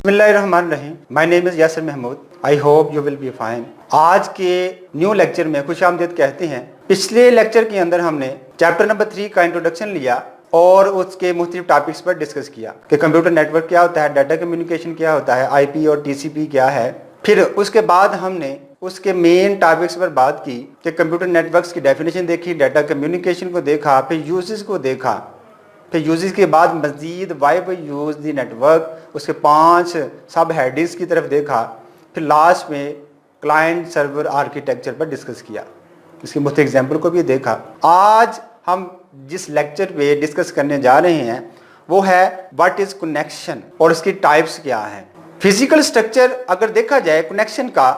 बिस्मिल्लाहिर्रहमानिर्रहीम। My name is Yasir Mahmood. I hope you will be fine. आज के न्यू लेक्चर में खुशामदीद कहते हैं। पिछले लेक्चर के अंदर हमने चैप्टर नंबर 3 का इंट्रोडक्शन लिया और उसके मुख्तलिफ टॉपिक्स पर डिस्कस किया कि कंप्यूटर नेटवर्क क्या होता है, डाटा कम्युनिकेशन क्या होता है, आईपी और टीसीपी क्या है। फिर उसके बाद हमने उसके मेन टॉपिक्स पर बात की कि कंप्यूटर नेटवर्क्स की डेफिनेशन देखी, डाटा कम्युनिकेशन को देखा, फिर यूजेस को देखा, फिर यूजेस के बाद मज़ीद why we use the network, उसके 5 सब हेडिंग्स की तरफ देखा। फिर लास्ट में क्लाइंट सर्वर आर्किटेक्चर पर डिस्कस किया, इसके मुख्तलिफ एग्जाम्पल को भी देखा। आज हम जिस लेक्चर पे डिस्कस करने जा रहे हैं वो है व्हाट इज़ कनेक्शन और उसकी टाइप्स क्या हैं। फिजिकल स्ट्रक्चर अगर देखा जाए कनेक्शन का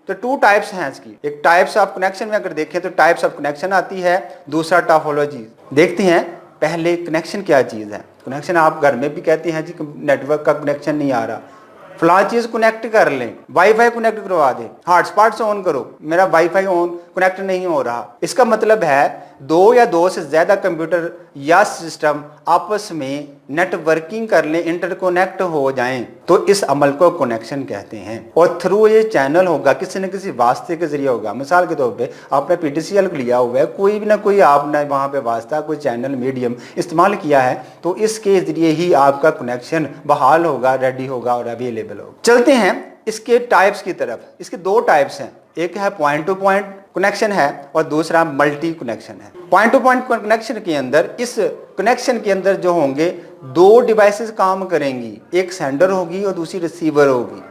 तो 2 टाइप्स हैं इसकी। एक टाइप्स ऑफ कनेक्शन में अगर देखें तो टाइप्स ऑफ कनेक्शन आती है, दूसरा टॉपोलॉजी। देखते हैं पहले कनेक्शन क्या चीज़ है। कनेक्शन आप घर में भी कहते हैं जी नेटवर्क का कनेक्शन नहीं आ रहा, फलां चीज़ कनेक्ट कर लें, वाईफाई कनेक्ट करवा दें, हॉटस्पॉट ऑन करो, मेरा वाईफाई ऑन कनेक्ट नहीं हो रहा। इसका मतलब है 2 या 2 से ज़्यादा कंप्यूटर या सिस्टम आपस में नेटवर्किंग कर लें, इंटरकनेक्ट हो जाएं, तो इस अमल को कनेक्शन कहते हैं। और थ्रू ये चैनल होगा, किसी न किसी वास्ते के जरिए होगा। मिसाल के तौर पे आपने PTCL लिया हुआ है, कोई भी ना कोई आपने वहाँ पे वास्ता, कोई चैनल मीडियम इस्तेमाल किया है, तो इसके ज़रिए ही आपका कनेक्शन बहाल होगा, रेडी होगा और अवेलेबल होगा। चलते हैं इसके टाइप्स की तरफ। इसके 2 टाइप्स हैं, एक है पॉइंट टू पॉइंट कनेक्शन है और दूसरा मल्टी कनेक्शन है। पॉइंट टू पॉइंट कनेक्शन के अंदर, इस कनेक्शन के अंदर जो होंगे 2 डिवाइसेस काम करेंगी, एक सेंडर होगी और दूसरी रिसीवर होगी।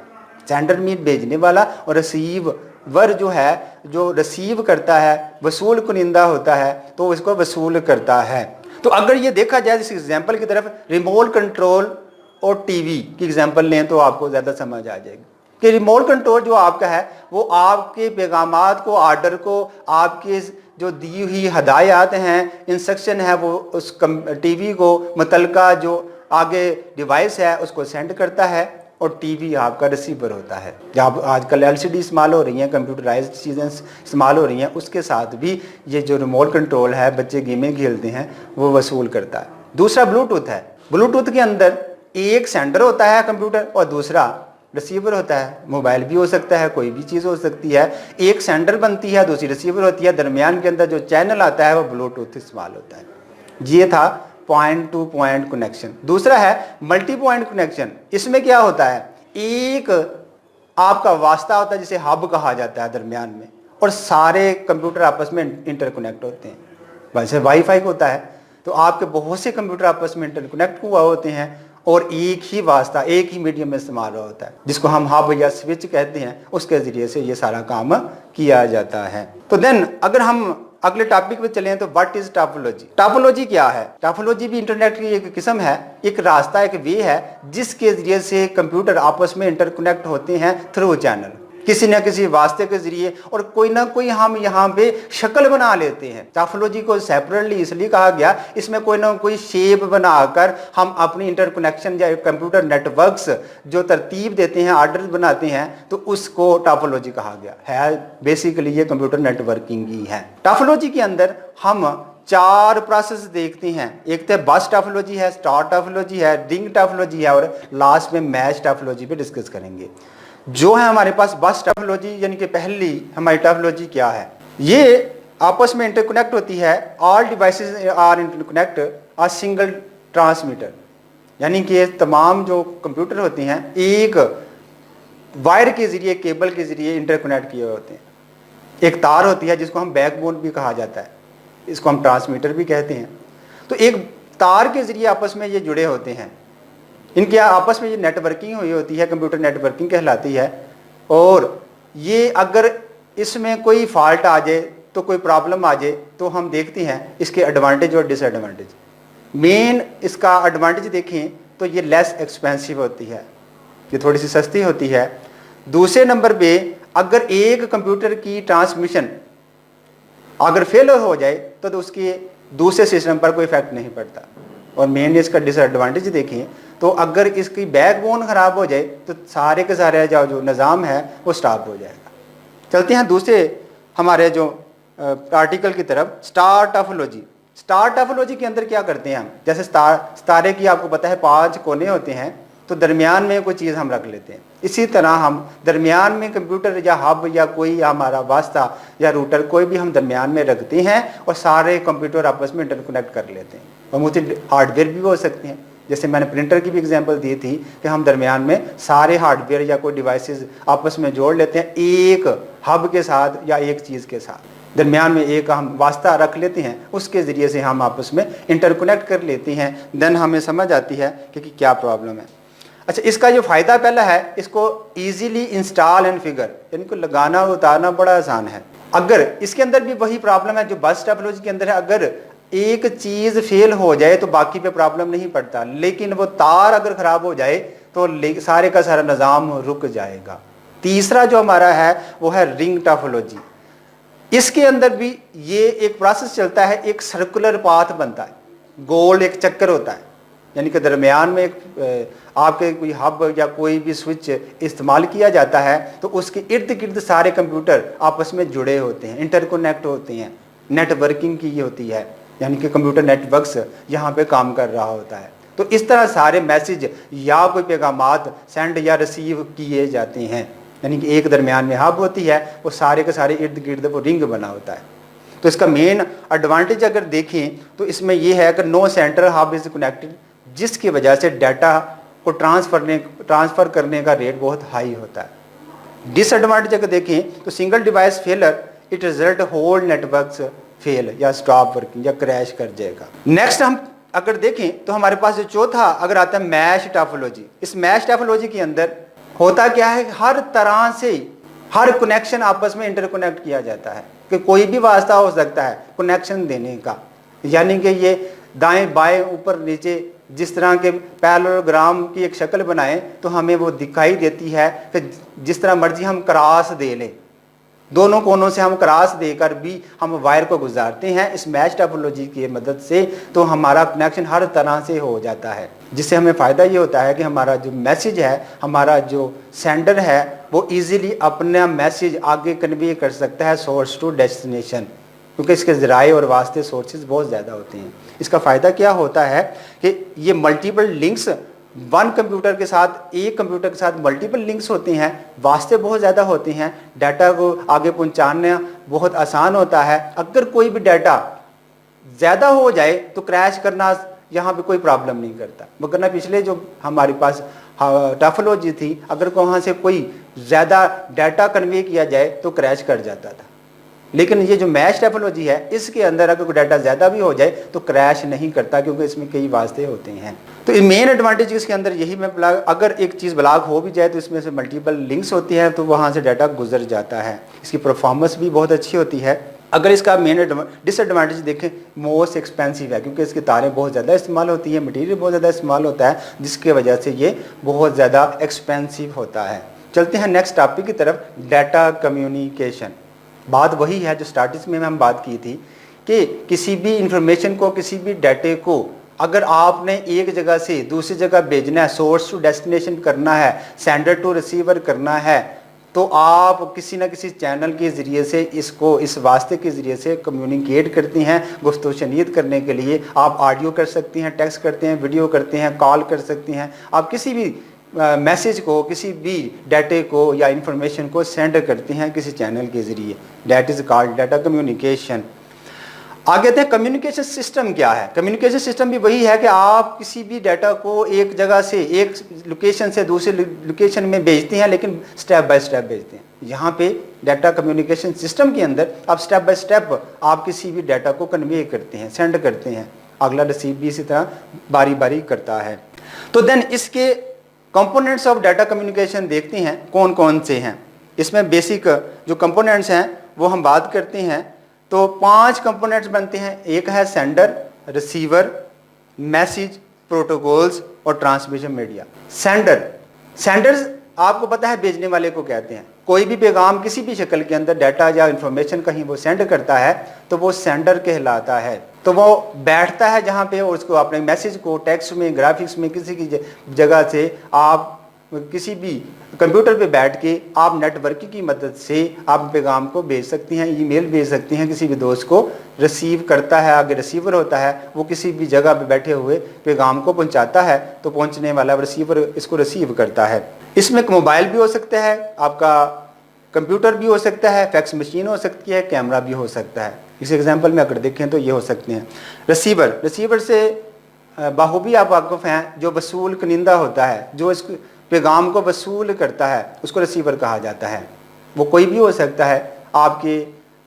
सेंडर मीन भेजने वाला और रिसीवर जो है, जो रिसीव करता है, वसूल कुनिंदा होता है, तो इसको वसूल करता है। तो अगर ये देखा जाए इस एग्जाम्पल की तरफ, रिमोट कंट्रोल और टीवी की एग्जाम्पल लें तो आपको ज़्यादा समझ आ जाएगी कि रिमोट कंट्रोल जो आपका है वो आपके पैगामात को, आर्डर को, आपके जो दी हुई हदायत हैं, इंस्ट्रक्शन है, वो उस टीवी को मुतलका जो आगे डिवाइस है उसको सेंड करता है और टीवी आपका रिसीवर होता है। जब आजकल LCD इस्तेमाल हो रही हैं, कंप्यूटराइज्ड चीज़ें इस्तेमाल हो रही हैं, उसके साथ भी ये जो रिमोट कंट्रोल है, बच्चे गेमें खेलते हैं, वो वसूल करता है। दूसरा ब्लूटूथ है। ब्लूटूथ के अंदर एक सेंडर होता है कंप्यूटर और दूसरा रिसीवर होता है। मोबाइल भी हो सकता है, कोई भी चीज़ हो सकती है। एक सेंडर बनती है, दूसरी रिसीवर होती है, दरमियान के अंदर जो चैनल आता है वो ब्लूटूथ इस्तेमाल होता है। ये था पॉइंट टू पॉइंट कनेक्शन। दूसरा है मल्टी पॉइंट कनेक्शन। इसमें क्या होता है, एक आपका वास्ता होता है जिसे हब कहा जाता है दरमियान में, और सारे कंप्यूटर आपस में इंटरकनेक्ट होते हैं। वैसे वाईफाई होता है तो आपके बहुत से कंप्यूटर आपस में इंटरकनेक्ट हुआ होते हैं और एक ही वास्ता, एक ही मीडियम में इस्तेमाल होता है, जिसको हम हब या स्विच कहते हैं। उसके ज़रिए से ये सारा काम किया जाता है। तो देन अगर हम अगले टॉपिक पे चलें तो व्हाट इज़ टॉपोलॉजी। टॉपोलॉजी क्या है? टॉपोलॉजी भी इंटरनेट की एक किस्म है, एक रास्ता, एक वे है जिसके ज़रिए से कंप्यूटर आपस में इंटरकनेक्ट होते हैं थ्रू चैनल, किसी न किसी वास्ते के जरिए, और कोई ना कोई हम यहाँ पे शक्ल बना लेते हैं। टॉपोलॉजी को सेपरेटली इसलिए कहा गया, इसमें कोई ना कोई शेप बनाकर हम अपनी इंटरकनेक्शन या कंप्यूटर नेटवर्क्स जो तरतीब देते हैं, आर्डर बनाते हैं, तो उसको टॉपोलॉजी कहा गया है। बेसिकली ये कंप्यूटर नेटवर्किंग ही है। टॉपोलॉजी के अंदर हम 4 प्रोसेस देखते हैं। एक तो बस टॉपोलॉजी है, स्टार टॉपोलॉजी है, रिंग टॉपोलॉजी है, और लास्ट में मैच टॉपोलॉजी पे डिस्कस करेंगे। जो है हमारे पास बस टॉपोलॉजी, यानी कि पहली हमारी टॉपोलॉजी क्या है, ये आपस में इंटरकनेक्ट होती है। All devices are interconnect a single transmitter, यानी कि तमाम जो कंप्यूटर होते हैं एक वायर के जरिए, केबल के जरिए इंटरकनेक्ट किए होते हैं। एक तार होती है जिसको हम बैकबोन भी कहा जाता है, इसको हम ट्रांसमीटर भी कहते हैं। तो एक तार के जरिए आपस में ये जुड़े होते हैं, इनके आपस में ये नेटवर्किंग हुई होती है, कंप्यूटर नेटवर्किंग कहलाती है। और ये अगर इसमें कोई फॉल्ट आ जाए, तो कोई प्रॉब्लम आ जाए, तो हम देखते हैं इसके एडवांटेज और डिसएडवांटेज। मेन इसका एडवांटेज देखें तो ये लेस एक्सपेंसिव होती है, ये थोड़ी सी सस्ती होती है। दूसरे नंबर पे अगर एक कंप्यूटर की ट्रांसमिशन अगर फेलियर हो जाए तो उसके दूसरे सिस्टम पर कोई इफेक्ट नहीं पड़ता। और मेन इसका डिसएडवांटेज देखें तो अगर इसकी बैकबोन ख़राब हो जाए तो सारे के सारे जो निज़ाम है वो स्टॉप हो जाएगा। चलते हैं दूसरे हमारे जो आर्टिकल की तरफ, स्टार टॉपोलॉजी। स्टार टॉपोलॉजी के अंदर क्या करते हैं हम, जैसे सितारे की आपको पता है 5 कोने होते हैं, तो दरमियान में कोई चीज़ हम रख लेते हैं। इसी तरह हम दरमियान में कंप्यूटर या हब या कोई हमारा वास्ता या रूटर कोई भी हम दरमियान में रखते हैं और सारे कंप्यूटर आपस में इंटरकनेक्ट कर लेते हैं। और मुझे हार्डवेयर भी हो सकते हैं, जैसे मैंने प्रिंटर की भी एग्जांपल दी थी कि हम दरमियान में सारे हार्डवेयर या कोई डिवाइसेस आपस में जोड़ लेते हैं एक हब के साथ या एक चीज़ के साथ। दरमियान में एक हम वास्ता रख लेते हैं, उसके ज़रिए से हम आपस में इंटरकनेक्ट कर लेते हैं। देन हमें समझ आती है कि क्या प्रॉब्लम है। अच्छा, इसका जो फ़ायदा पहला है, इसको ईजीली इंस्टॉल एंड फिगर, इनको लगाना उतारना बड़ा आसान है। अगर इसके अंदर भी वही प्रॉब्लम है जो बस टोपोलॉजी के अंदर है, अगर एक चीज़ फेल हो जाए तो बाकी पे प्रॉब्लम नहीं पड़ता, लेकिन वो तार अगर ख़राब हो जाए तो सारे का सारा निज़ाम रुक जाएगा। तीसरा जो हमारा है वो है रिंग टोपोलॉजी। इसके अंदर भी ये एक प्रोसेस चलता है, एक सर्कुलर पाथ बनता है, गोल एक चक्कर होता है, यानी कि दरमियान में एक आपके कोई हब या कोई भी स्विच इस्तेमाल किया जाता है तो उसके इर्द गिर्द सारे कंप्यूटर आपस में जुड़े होते हैं, इंटरकनेक्ट होते हैं, नेटवर्किंग की होती है, यानी कि कंप्यूटर नेटवर्क्स यहाँ पे काम कर रहा होता है। तो इस तरह सारे मैसेज या कोई पैगामात सेंड या रिसीव किए जाते हैं, यानी कि एक दरमियान में हब होती है, वो सारे के सारे इर्द गिर्द वो रिंग बना होता है। तो इसका मेन एडवांटेज अगर देखें तो इसमें यह है कि no central hub is connected, जिसकी वजह से डाटा को ट्रांसफ़र करने का रेट बहुत हाई होता है। डिसएडवांटेज अगर देखें तो single device failure it result whole networks fail या स्टॉप वर्किंग या क्रैश कर जाएगा। नेक्स्ट हम अगर देखें तो हमारे पास जो चौथा अगर आता है मैश टोपोलॉजी। इस मैश टोपोलॉजी के अंदर होता क्या है, हर तरह से हर कनेक्शन आपस में इंटरकनेक्ट किया जाता है कि कोई भी वास्ता हो सकता है कनेक्शन देने का, यानी कि ये दाएं बाएं ऊपर नीचे जिस तरह के पैरेललोग्राम की एक शक्ल बनाएं तो हमें वो दिखाई देती है कि जिस तरह मर्जी हम क्रॉस दे लें, दोनों कोनों से हम क्रॉस देकर भी हम वायर को गुजारते हैं इस मैश टोपोलॉजी की मदद से, तो हमारा कनेक्शन हर तरह से हो जाता है, जिससे हमें फ़ायदा ये होता है कि हमारा जो मैसेज है, हमारा जो सेंडर है वो इजीली अपना मैसेज आगे कन्वे कर सकता है सोर्स टू डेस्टिनेशन, क्योंकि इसके ज़राए और वास्ते सोर्सेज बहुत ज़्यादा होते हैं। इसका फ़ायदा क्या होता है कि ये मल्टीपल लिंक्स वन कंप्यूटर के साथ, एक कंप्यूटर के साथ मल्टीपल लिंक्स होते हैं, वास्ते बहुत ज़्यादा होते हैं, डाटा को आगे पहुंचाना बहुत आसान होता है। अगर कोई भी डाटा ज़्यादा हो जाए तो क्रैश करना यहाँ पे कोई प्रॉब्लम नहीं करता, वरना पिछले जो हमारे पास टोपोलॉजी थी, अगर वहाँ से कोई ज़्यादा डाटा कन्वे किया जाए तो क्रैश कर जाता था। लेकिन ये जो मैश टोपोलॉजी है इसके अंदर अगर डाटा ज़्यादा भी हो जाए तो क्रैश नहीं करता, क्योंकि इसमें कई वास्ते होते हैं। तो ये मेन एडवांटेज इसके अंदर यही में अगर एक चीज़ ब्लॉक हो भी जाए तो इसमें से मल्टीपल लिंक्स होती हैं तो वहाँ से डाटा गुजर जाता है। इसकी परफॉर्मेंस भी बहुत अच्छी होती है। अगर इसका मेन डिसएडवांटेज देखें, मोस्ट एक्सपेंसिव है, क्योंकि इसकी तारें बहुत ज़्यादा इस्तेमाल होती है, मटीरियल बहुत ज़्यादा इस्तेमाल होता है, जिसकी वजह से ये बहुत ज़्यादा एक्सपेंसिव होता है। चलते हैं नेक्स्ट टॉपिक की तरफ, डाटा कम्युनिकेशन। बात वही है जो स्टार्टिंग में हम बात की थी कि किसी भी इंफॉर्मेशन को, किसी भी डाटे को अगर आपने एक जगह से दूसरी जगह भेजना है, सोर्स टू डेस्टिनेशन करना है, सेंडर टू रिसीवर करना है, तो आप किसी न किसी चैनल के ज़रिए से इसको इस वास्ते के ज़रिए से कम्युनिकेट करते हैं। गुफ्तगू शनीद करने के लिए आप ऑडियो कर सकते हैं, टेक्स्ट करते हैं, वीडियो करते हैं, कॉल कर सकते हैं। आप किसी भी मैसेज को, किसी भी डाटे को या इंफॉर्मेशन को सेंड करते हैं किसी चैनल के ज़रिए, that is called data communication. आगे थे कम्युनिकेशन सिस्टम क्या है। कम्युनिकेशन सिस्टम भी वही है कि आप किसी भी डाटा को एक जगह से, एक लोकेशन से दूसरी लोकेशन में भेजते हैं, लेकिन स्टेप बाय स्टेप भेजते हैं। यहाँ पे डाटा कम्युनिकेशन सिस्टम के अंदर आप स्टेप बाय स्टेप आप किसी भी डाटा को कन्वे करते हैं, सेंड करते हैं, अगला रिसीव भी इसी तरह बारी बारी करता है। तो देन इसके कंपोनेंट्स ऑफ डाटा कम्युनिकेशन देखते हैं कौन कौन से हैं। इसमें बेसिक जो कंपोनेंट्स हैं वो हम बात करते हैं, तो 5 कंपोनेंट्स बनते हैं। एक है सेंडर, रिसीवर, मैसेज, प्रोटोकॉल्स और ट्रांसमिशन मीडिया। सेंडर्स आपको पता है भेजने वाले को कहते हैं। कोई भी पैगाम किसी भी शक्ल के अंदर डाटा या इंफॉर्मेशन कहीं वो सेंड करता है तो वो सेंडर कहलाता है। तो वो बैठता है जहाँ पे, और उसको अपने मैसेज को टेक्स्ट में, ग्राफिक्स में, किसी की जगह से आप किसी भी कंप्यूटर पे बैठ के आप नेटवर्किंग की मदद से आप पैगाम को भेज सकती हैं, ईमेल भेज सकती हैं किसी भी दोस्त को, रिसीव करता है, आगे रिसीवर होता है, वो किसी भी जगह पे बैठे हुए पैगाम को पहुंचाता है, तो पहुंचने वाला रिसीवर इसको रिसीव करता है। इसमें एक मोबाइल भी हो सकता है, आपका कंप्यूटर भी हो सकता है, फैक्स मशीन हो सकती है, कैमरा भी हो सकता है। इस एग्जाम्पल में अगर देखें तो ये हो सकते हैं। रिसीवर से बाहुबी आप वाक़िफ़ हैं, जो वसूल कनिंदा होता है, जो इस पैगाम को वसूल करता है, उसको रिसीवर कहा जाता है। वो कोई भी हो सकता है, आपके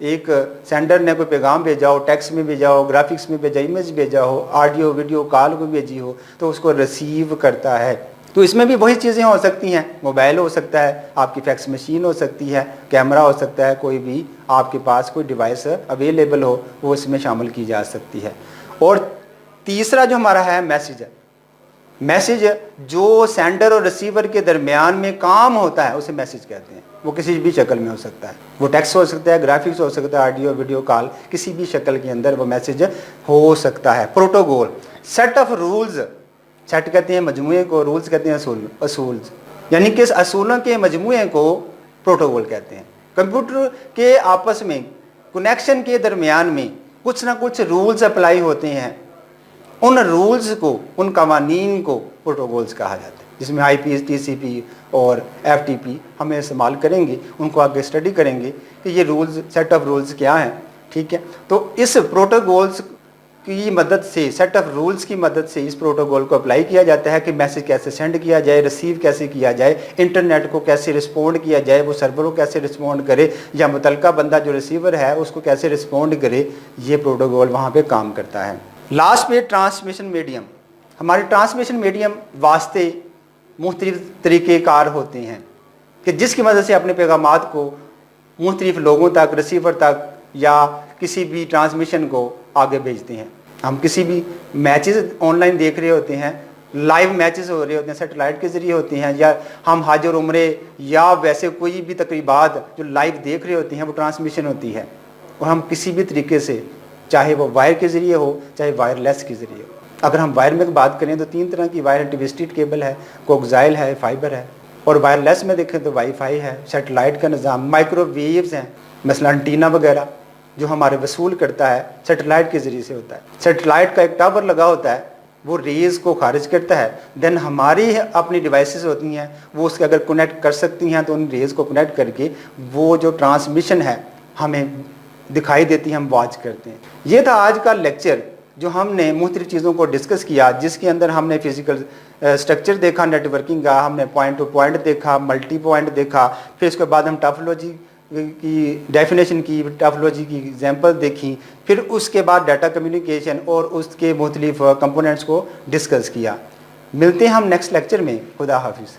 एक सेंडर ने कोई पैगाम भेजा हो, टेक्स्ट में भेजा हो, ग्राफिक्स में भेजा, इमेज भेजा हो, ऑडियो वीडियो कॉल को भेजी हो, तो उसको रिसीव करता है। तो इसमें भी वही चीज़ें हो सकती हैं, मोबाइल हो सकता है, आपकी फैक्स मशीन हो सकती है, कैमरा हो सकता है, कोई भी आपके पास कोई डिवाइस अवेलेबल हो वो इसमें शामिल की जा सकती है। और तीसरा जो हमारा है मैसेज है। मैसेज जो सेंडर और रिसीवर के दरमियान में काम होता है उसे मैसेज कहते हैं। वो किसी भी शक्ल में हो सकता है, वो टेक्स्ट हो सकता है, ग्राफिक्स हो सकता है, ऑडियो वीडियो कॉल, किसी भी शक्ल के अंदर वो मैसेज हो सकता है। Protocol, set of rules, set कहते हैं मजमूए को, रूल्स कहते हैं असूल, यानी कि इस असूलों के मजमूए को प्रोटोकॉल कहते हैं। कंप्यूटर के आपस में कनेक्शन के दरमियान में कुछ ना कुछ रूल्स अप्लाई होते हैं, उन रूल्स को, उन कवानीन को प्रोटोकॉल्स कहा जाता है, जिसमें आईपी, टीसीपी और एफटीपी हमें इस्तेमाल करेंगे, उनको आगे स्टडी करेंगे कि ये रूल्स, सेट ऑफ रूल्स क्या हैं। ठीक है, तो इस प्रोटोकॉल्स की मदद से, सेट ऑफ रूल्स की मदद से इस प्रोटोकॉल को अप्लाई किया जाता है कि मैसेज कैसे सेंड किया जाए, रिसीव कैसे किया जाए, इंटरनेट को कैसे रिस्पॉन्ड किया जाए, वो सर्वर को कैसे रिस्पॉन्ड करे, या मुतलका बंदा जो रिसीवर है उसको कैसे रिस्पॉन्ड करे, ये प्रोटोकॉल वहाँ पे काम करता है। लास्ट पे ट्रांसमिशन मीडियम। हमारे ट्रांसमिशन मीडियम वास्ते मुख्तलिफ तरीक़ेकार होते हैं कि जिसकी मदद से अपने पैगामात को मुख्तलिफ लोगों तक, रिसीवर तक या किसी भी ट्रांसमिशन को आगे भेजते हैं। हम किसी भी मैचेस ऑनलाइन देख रहे होते हैं, लाइव मैचेस हो रहे होते हैं, सैटेलाइट के ज़रिए होते हैं, या हम हज और उम्रे या वैसे कोई भी तकरीबात जो लाइव देख रहे होते हैं वो ट्रांसमिशन होती है। और हम किसी भी तरीके से, चाहे वो वायर के ज़रिए हो चाहे वायरलेस के ज़रिए हो। अगर हम वायर में बात करें तो 3 तरह की वायर है, ट्विस्टेड केबल है, कोक्साइल है, फाइबर है। और वायरलेस में देखें तो वाईफाई है, सैटेलाइट का निज़ाम, माइक्रोवेव्स हैं, मसलन एंटीना वगैरह जो हमारे वसूल करता है सैटेलाइट के ज़रिए से होता है। सैटेलाइट का एक टावर लगा होता है, वो रेज़ को खारिज करता है, देन हमारी अपनी डिवाइसेस होती हैं वो उसके अगर कनेक्ट कर सकती हैं तो उन रेज़ को कनेक्ट करके वो जो ट्रांसमिशन है हमें दिखाई देती है, हम वॉच करते हैं। ये था आज का लेक्चर जो हमने मुख्तलिफ चीज़ों को डिस्कस किया, जिसके अंदर हमने फिज़िकल स्ट्रक्चर देखा नेटवर्किंग का, हमने पॉइंट टू पॉइंट देखा, मल्टी पॉइंट देखा, फिर उसके बाद हम टॉपोलॉजी की डेफिनेशन की, टॉपोलॉजी की एग्जांपल देखी, फिर उसके बाद डाटा कम्युनिकेशन और उसके मुख्तलिफ कंपोनेंट्स को डिस्कस किया। मिलते हैं हम नेक्स्ट लेक्चर में। खुदा हाफिज़।